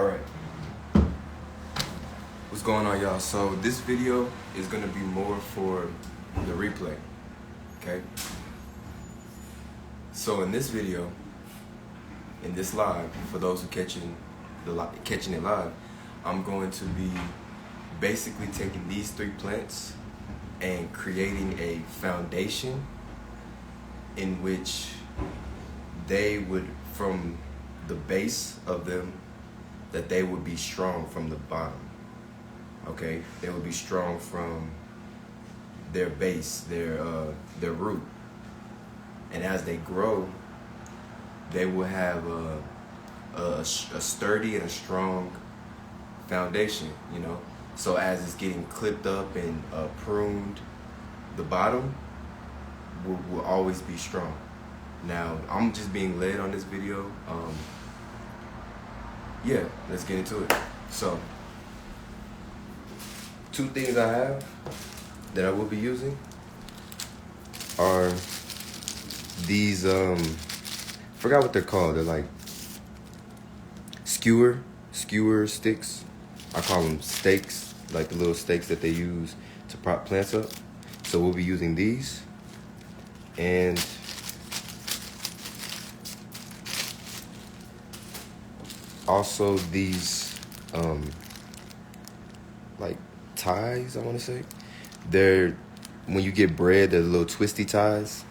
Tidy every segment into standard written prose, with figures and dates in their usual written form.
All right. What's going on, y'all? So this video is gonna be more for the replay, okay? So in this video, in this live, for those who catching it live, I'm going to be basically taking these 3 plants and creating a foundation in which they would, from the base of them, that they would be strong from the bottom. Okay, they would be strong from their base, their root, and as they grow, they will have a sturdy and a strong foundation. You know, so as it's getting clipped up and pruned, the bottom will always be strong. Now, I'm just being led on this video. Yeah, let's get into it. So, 2 things I have that I will be using are these, forgot what they're called. They're like skewer sticks. I call them stakes, like the little stakes that they use to prop plants up. So we'll be using these. And also these, like ties, I want to say. They're, when you get bread, they're little twisty ties,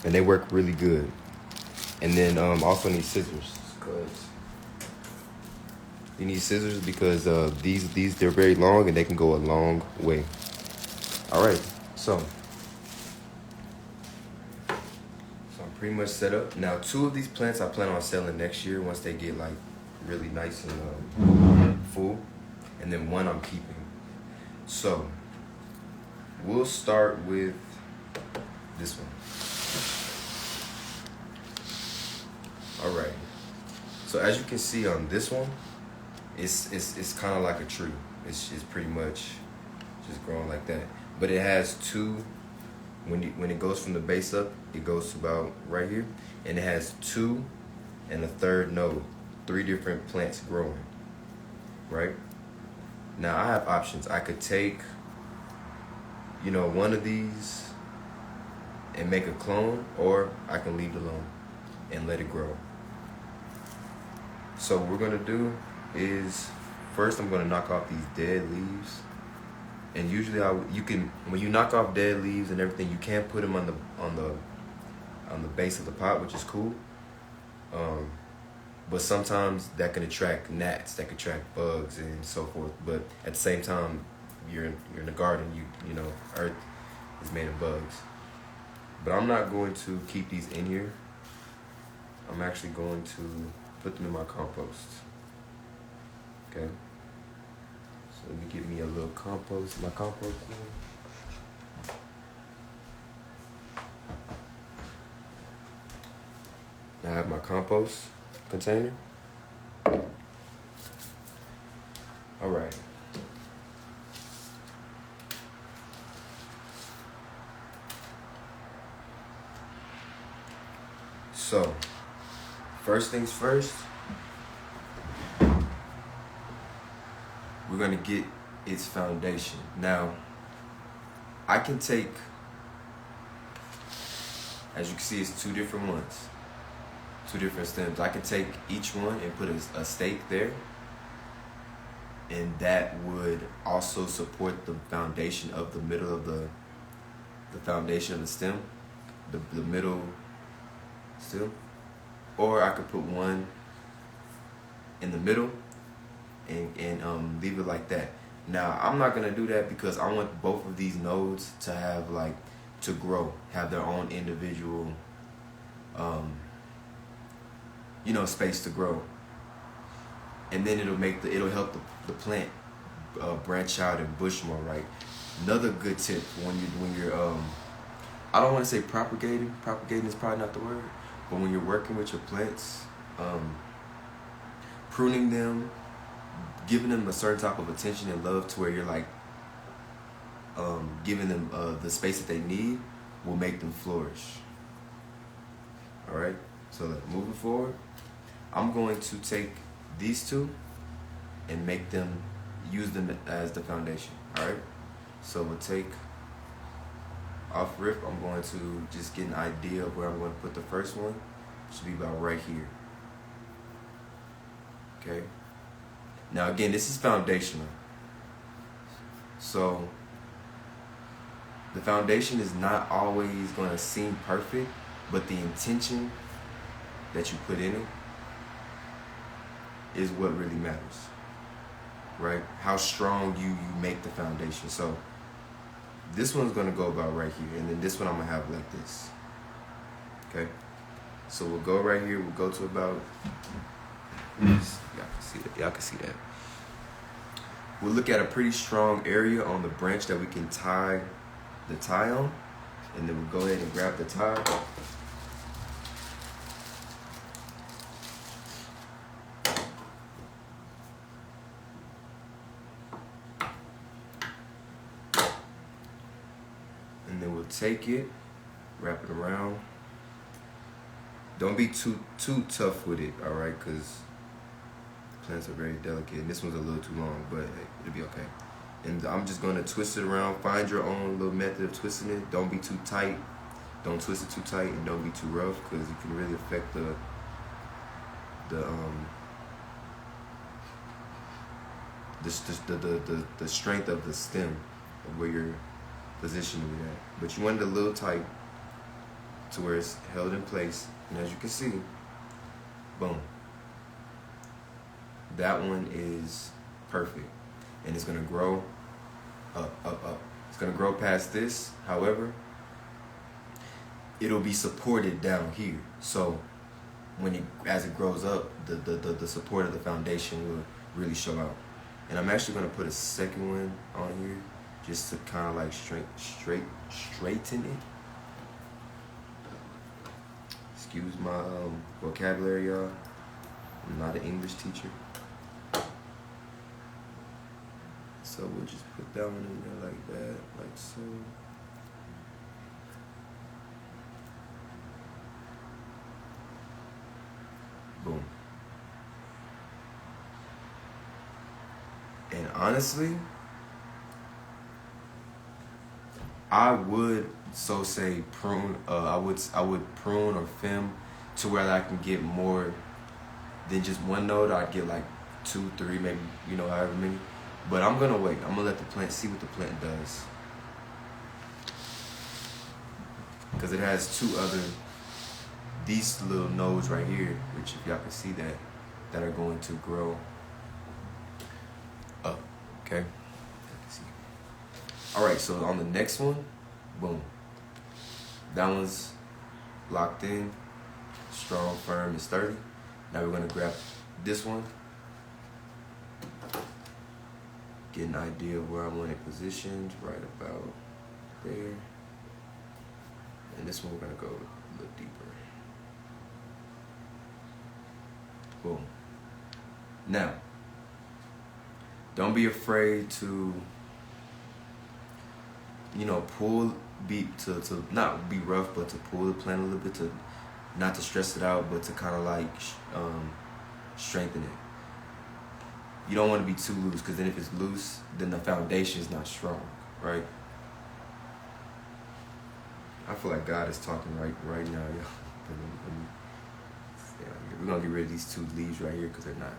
and they work really good. And then also need scissors, because you need scissors because these they're very long and they can go a long way. All right, so I'm pretty much set up. Now 2 of these plants I plan on selling next year once they get like really nice and full, and then 1 I'm keeping. So we'll start with this one. All right. So as you can see on this one, it's kind of like a tree. It's pretty much just growing like that. But it has 2. When it goes from the base up, it goes to about right here, and it has 2 and a 3rd node. 3 different plants growing. Right. Now I have options. I could take, you know, 1 of these and make a clone, or I can leave it alone and let it grow. So what we're gonna do is, first I'm gonna knock off these dead leaves. And usually you can, when you knock off dead leaves and everything, you can put them on the base of the pot, which is cool. But sometimes that can attract gnats, that can attract bugs and so forth. But at the same time, you're in the garden, you know, earth is made of bugs. But I'm not going to keep these in here. I'm actually going to put them in my compost. Okay. So let me get me a little compost, my compost. I have my compost container. All right. So, first things first, we're gonna get its foundation. Now, I can take, as you can see, it's 2 different ones. 2 different stems. I can take each one and put a stake there, and that would also support the foundation of the middle of the foundation of the stem, the middle stem. Or I could put 1 in the middle and leave it like that. Now I'm not gonna do that because I want both of these nodes to have to grow, have their own individual you know, space to grow, and then it'll help the plant branch out and bush more, right? Another good tip when you're I don't want to say propagating is probably not the word, but when you're working with your plants, pruning them, giving them a certain type of attention and love to where you're like giving them the space that they need will make them flourish. All right, so moving forward, I'm going to take these 2 and use them as the foundation. All right. So we'll take off rip. I'm going to just get an idea of where I'm going to put the first one. It should be about right here. Okay. Now again, this is foundational. So the foundation is not always going to seem perfect, but the intention that you put in it is what really matters, right? How strong you make the foundation. So this one's going to go about right here, and then this one I'm going to have like this, okay? So we'll go right here, we'll go to about, y'all can see that, y'all can see that. We'll look at a pretty strong area on the branch that we can tie the tie on, and then we'll go ahead and grab the tie. And then we'll take it, wrap it around. Don't be too tough with it, all right? Because plants are very delicate. And this one's a little too long, but it'll be okay. And I'm just going to twist it around. Find your own little method of twisting it. Don't be too tight. Don't twist it too tight, and don't be too rough, because it can really affect the strength of the stem, of where you're positioning it at. But you want it a little tight to where it's held in place. And as you can see, boom. That one is perfect. And it's gonna grow up. It's gonna grow past this. However, it'll be supported down here. So as it grows up, the support of the foundation will really show out. And I'm actually gonna put a second one on here just to kind of like straighten it. Excuse my vocabulary, y'all. I'm not an English teacher. So we'll just put that one in there like that, like so. Boom. And honestly, I would say prune. I would prune or film to where I can get more than just one node. I'd get like 2, 3, maybe, however many. But I'm gonna wait. I'm gonna let the plant see what the plant does, because it has these little nodes right here, which if y'all can see that are going to grow up. Okay. All right. So on the next one, boom. That one's locked in, strong, firm, and sturdy. Now we're gonna grab this one. Get an idea of where I want it positioned, right about there. And this one we're gonna go a little deeper. Boom. Now, don't be afraid to, to not be rough, but to pull the plant a little bit, to not to stress it out, but to kind of like strengthen it. You don't want to be too loose, because then if it's loose, then the foundation is not strong, right? I feel like God is talking right now, y'all. We're going to get rid of these 2 leaves right here because they're not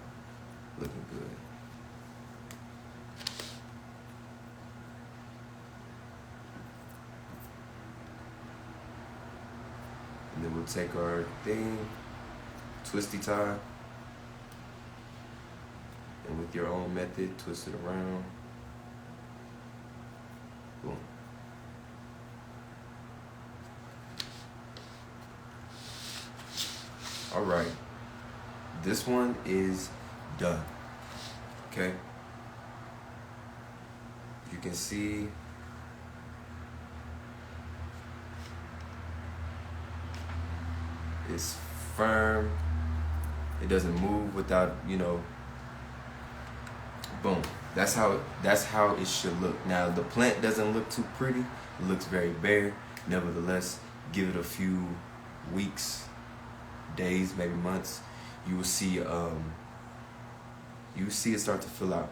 looking good. And then we'll take our thing, twisty tie. And with your own method, twist it around. Boom. All right. This one is done. Okay. You can see it's firm. It doesn't move without, boom. That's how it should look. Now the plant doesn't look too pretty. It looks very bare. Nevertheless, give it a few weeks, days, maybe months. You will see you see it start to fill out.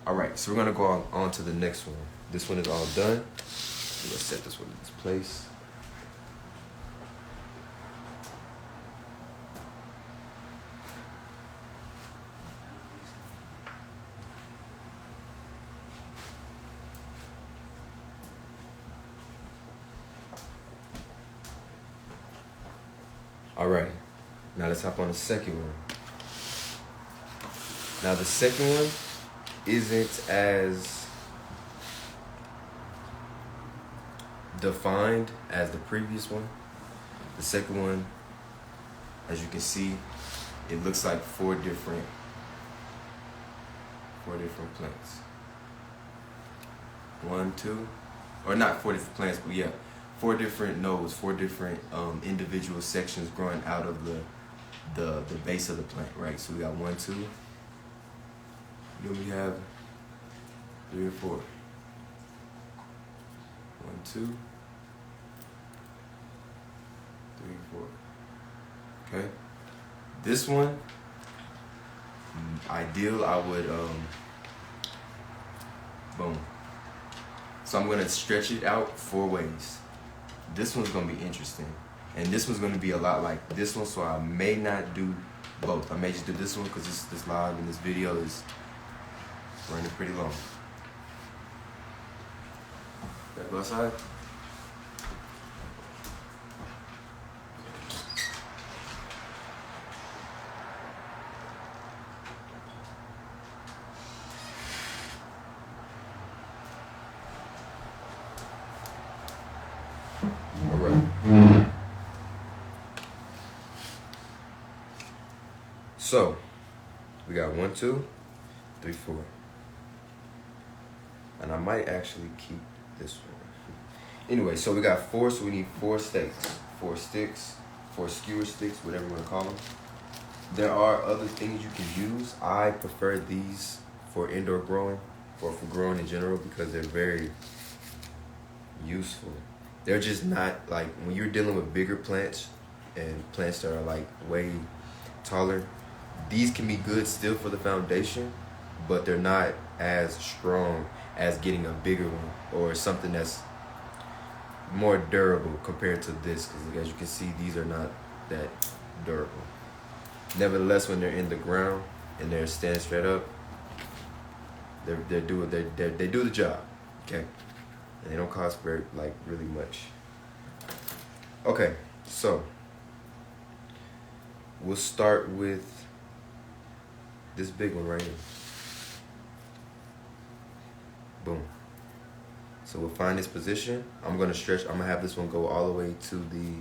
All right, so we're gonna go on to the next one. This one is all done. Let's set this one in its place. All right, now let's hop on the second one. Now the second one isn't as defined as the previous one. The second one, as you can see, it looks like four different plants. 1, 2, or not 4 different plants, but yeah, 4 different nodes, 4 different individual sections growing out of the base of the plant, right? So we got 1, 2. Then we have 3 and 4. 1, 2, 3 and 4. Okay. This one, ideal, I would boom. So I'm gonna stretch it out 4 ways. This one's gonna be interesting, and this one's gonna be a lot like this one. So I may not do both. I may just do this one because this live and this video is running pretty long. Gotta go outside. All right. So we got 1, 2, 3, 4. And I might actually keep this one. Anyway, so we got 4, so we need 4 stakes, 4 sticks, 4 skewer sticks, whatever you want to call them. There are other things you can use. I prefer these for indoor growing, or for growing in general, because they're very useful. They're just not like, when you're dealing with bigger plants and plants that are like way taller, these can be good still for the foundation, but they're not as strong as getting a bigger one or something that's more durable compared to this, because as you can see, these are not that durable. Nevertheless, when they're in the ground and they're standing straight up, they do the job, okay? And they don't cost very, like, really much. Okay, so we'll start with this big one right here. Boom. So we'll find this position. I'm gonna stretch. I'm gonna have this one go all the way to the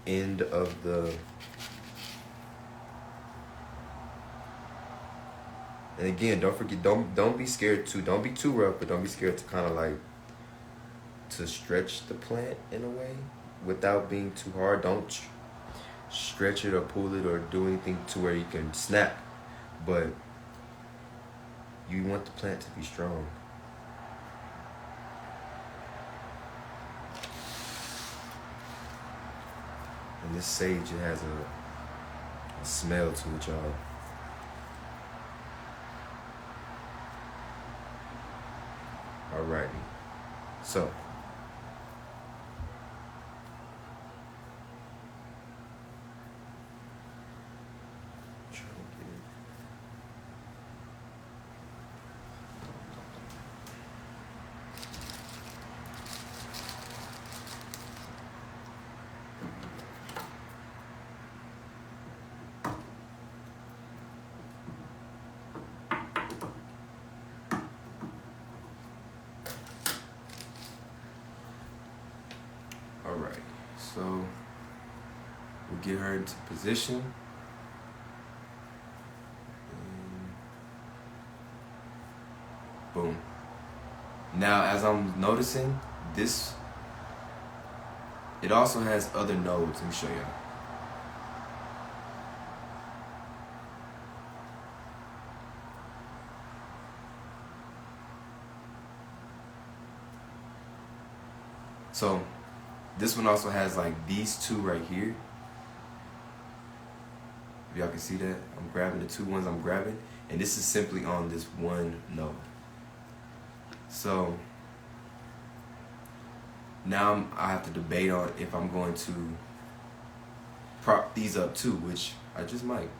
end of the. And again, don't forget, don't be scared to, don't be too rough, but don't be scared to kind of like to stretch the plant in a way without being too hard. Don't stretch it or pull it or do anything to where you can snap, but you want the plant to be strong. And this sage, it has a smell to it, y'all. Alrighty, so alright, so we'll get her into position. Boom. Now, as I'm noticing, this, it also has other nodes. Let me show y'all. So this one also has like these 2 right here. If y'all can see that, I'm grabbing the two ones I'm grabbing, and this is simply on this one note. So now I have to debate on if I'm going to prop these up too, which I just might.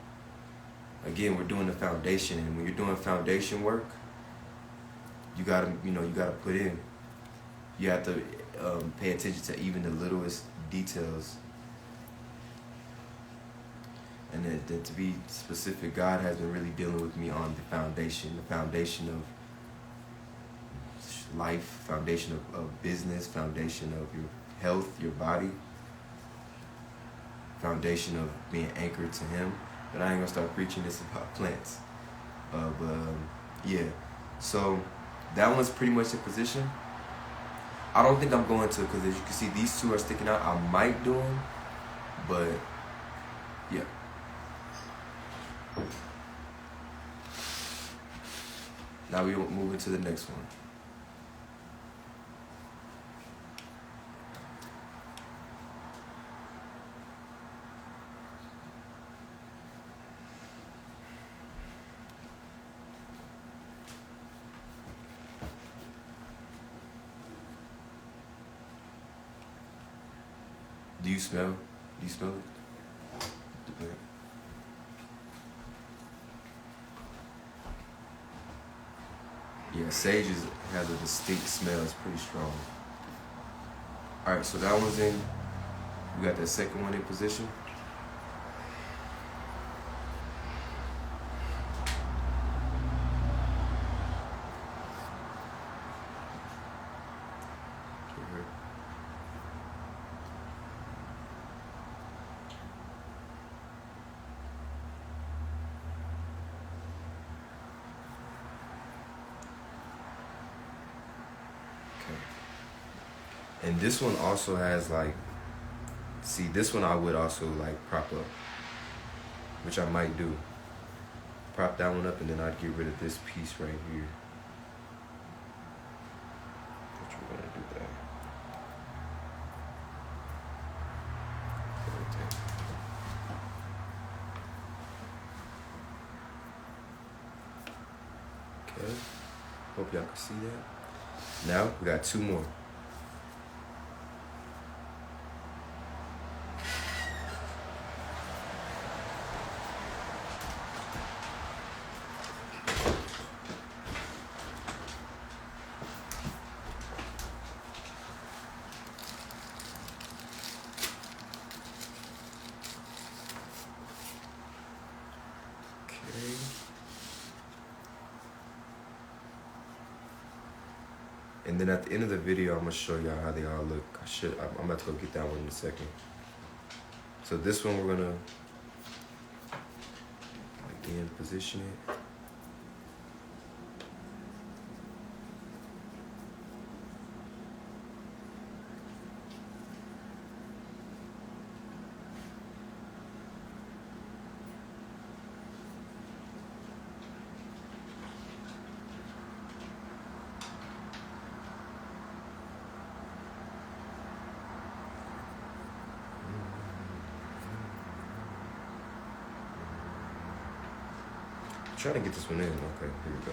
Again, we're doing the foundation, and when you're doing foundation work, you gotta put in. You have to pay attention to even the littlest details. And then to be specific, God has been really dealing with me on the foundation of life, foundation of business, foundation of your health, your body, foundation of being anchored to Him. But I ain't gonna start preaching this about plants. Yeah. So that one's pretty much in position. I don't think I'm going to, because as you can see, these two are sticking out. I might do them, but yeah. Now we move into the next one. Do you smell it? The plant? Yeah, sage has a distinct smell. It's pretty strong. All right, so that one's in. We got that second one in position. And this one also has like, see, this one I would also like prop up, which I might do. Prop that one up, and then I'd get rid of this piece right here. Which we're gonna do that. Okay. Hope y'all can see that. Now we got two more. And then at the end of the video, I'm gonna show y'all how they all look. I'm about to go get that one in a second. So this one we're gonna again position it. Trying to get this one in. Okay, here we go.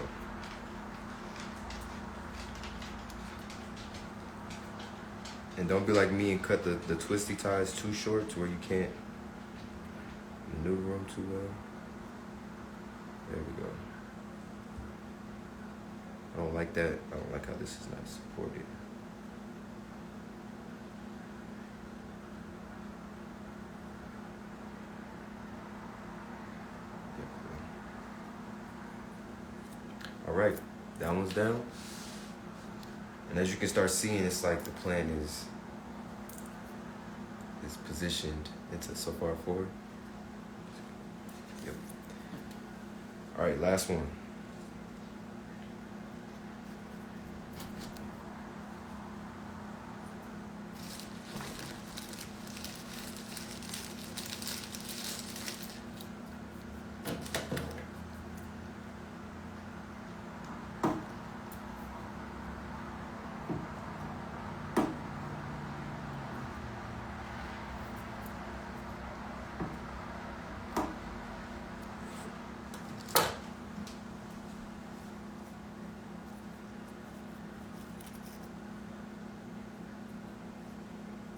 And don't be like me and cut the twisty ties too short to where you can't maneuver them too well. There we go. I don't like that. I don't like how this is not supported. All right, that one's down. And as you can start seeing, it's like the plant is positioned into so far forward. Yep. All right, last one.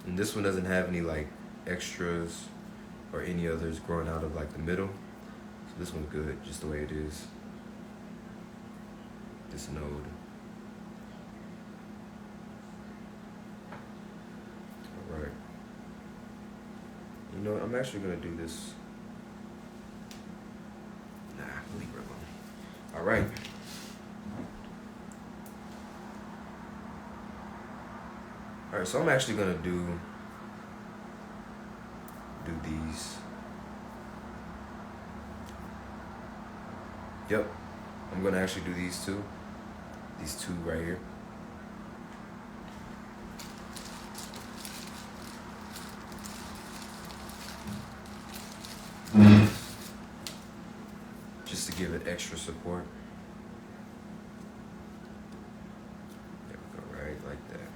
And this one doesn't have any like extras or any others growing out of like the middle. So this one's good, just the way it is. This node. Alright. You know what, I'm actually gonna do this. Nah, leave it alone. Alright. Alright, so I'm actually gonna do these. Yep. I'm gonna actually do these two. These two right here. Just to give it extra support. There we go, right like that.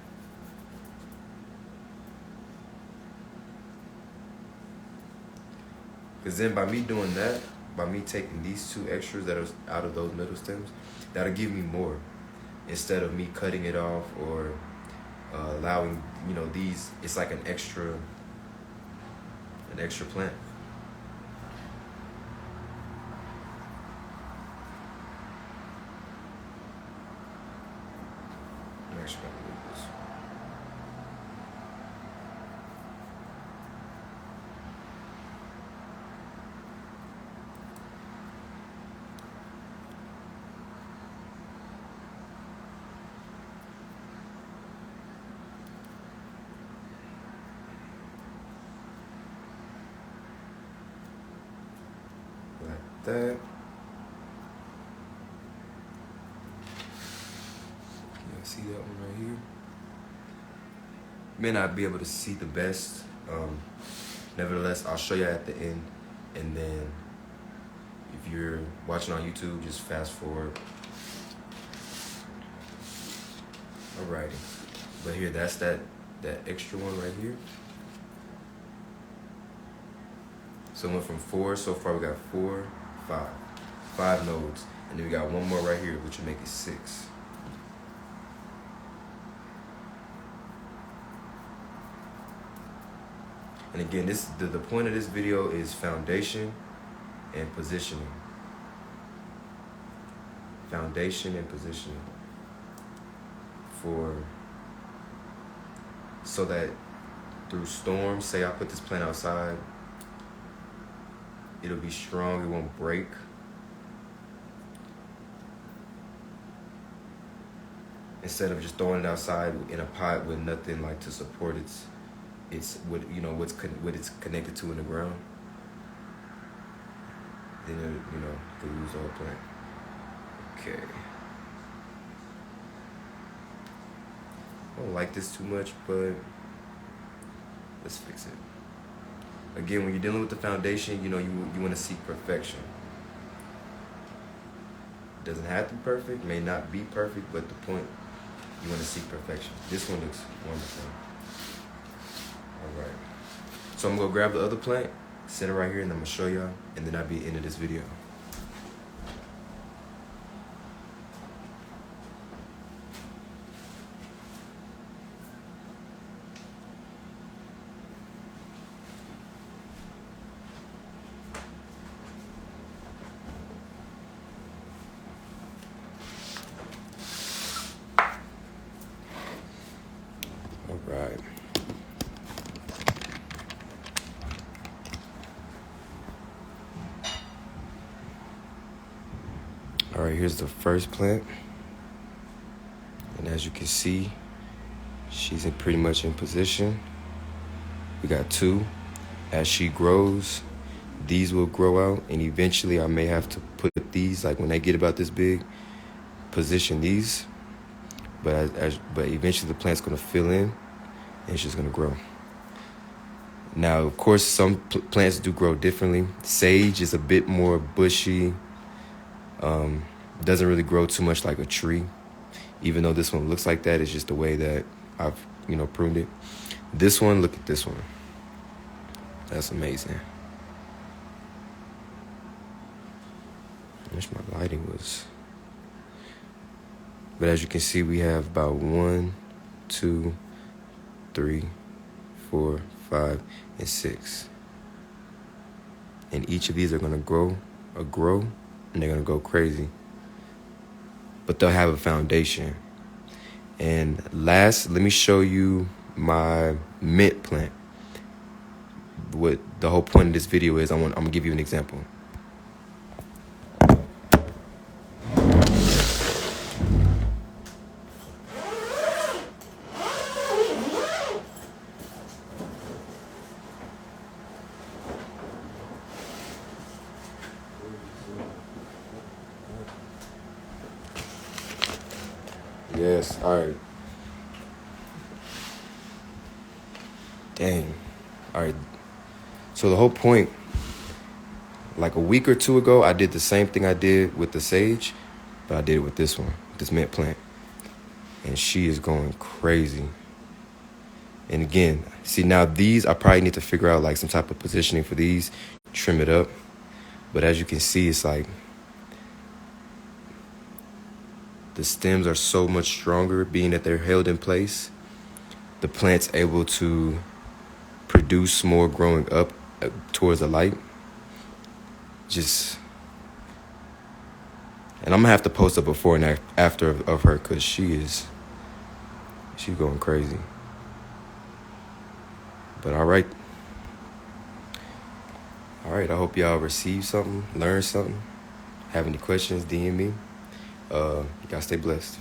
Because then by me doing that, by me taking these two extras that are out of those middle stems, that'll give me more. Instead of me cutting it off or allowing, you know, these, it's like an extra plant. I'm actually gonna move this. Like that. Can you see that one right here? May not be able to see the best. Nevertheless, I'll show you at the end, and then if you're watching on YouTube, just fast forward. Alrighty, but here, that's that extra one right here. So it went from 4, so far we got 4, 5 nodes, and then we got one more right here, which will make it 6. And again, the point of this video is foundation and positioning. Foundation and positioning. So that through storms, say I put this plant outside, it'll be strong, it won't break. Instead of just throwing it outside in a pot with nothing like to support it's what, you know, what it's connected to in the ground, then it, you know, could lose the whole plant. Okay. I don't like this too much, but let's fix it. Again, when you're dealing with the foundation, you know, you want to seek perfection. It doesn't have to be perfect, may not be perfect, but the point, you want to seek perfection. This one looks wonderful. All right. So I'm going to grab the other plant, set it right here, and I'm going to show y'all, and then that'll be the end of this video. All right. All right, here's the first plant. And as you can see, she's pretty much in position. We got 2. As she grows, these will grow out, and eventually I may have to put these, like when they get about this big, position these. But eventually the plant's gonna fill in, and it's just gonna grow. Now, of course, some plants do grow differently. Sage is a bit more bushy. Doesn't really grow too much like a tree. Even though this one looks like that, it's just the way that I've, you know, pruned it. This one, look at this one. That's amazing. I wish my lighting was. But as you can see, we have about 1, 2, 3, 4, 5, and 6. And each of these are gonna grow, and they're gonna go crazy. But they'll have a foundation. And last, let me show you my mint plant. What the whole point of this video is, I'm gonna give you an example. Yes, all right. Dang. All right. So the whole point, like a week or two ago, I did the same thing I did with the sage, but I did it with this one, this mint plant. And she is going crazy. And again, see now these, I probably need to figure out like some type of positioning for these, trim it up. But as you can see, it's like the stems are so much stronger, being that they're held in place. The plant's able to produce more growing up towards the light. And I'm gonna have to post a before and after of her, because she's going crazy. But all right, I hope y'all received something, learned something. Have any questions, DM me. You gotta stay blessed.